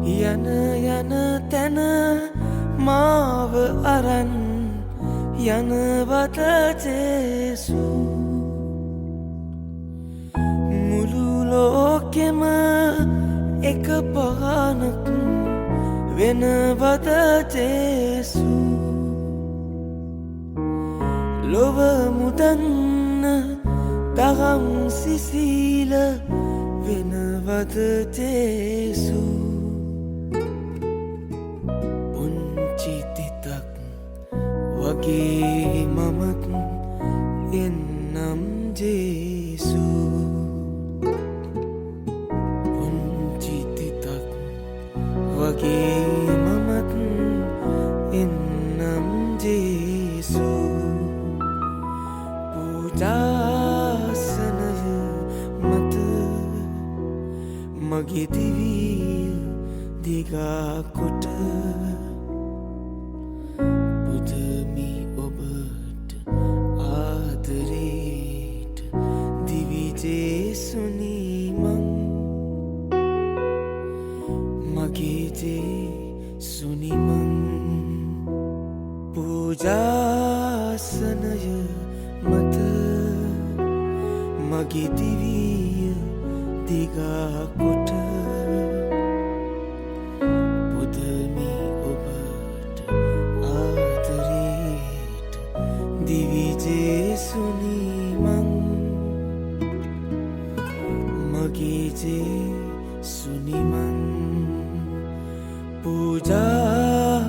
යන යන තැන මාව අරන් යනවත ජේසු මුළු ලෝකෙම එක පහනක් වෙනවත ජේසු ලොව මුදන්න දහම් සිසිල වෙනවත ජේසු පුංචි තිතක් වගේ මමත් එන්නම් ජේසු පුංචි තිතක් වගේ මමත් එන්නම් ජේසු පූජාසනය මත මගේ දිවිය දිගා කොට පුදමි ඔබට ආදරේට දිවි ජේසුනි මං මගේ ජේසුනි මං පූජාසනය මත මගේ දිවිය දිගා කොට පුදමි ඔබට ආදරේට දිවි ජේසුනි මං මගේ ජේසුනි මං පූජාසනය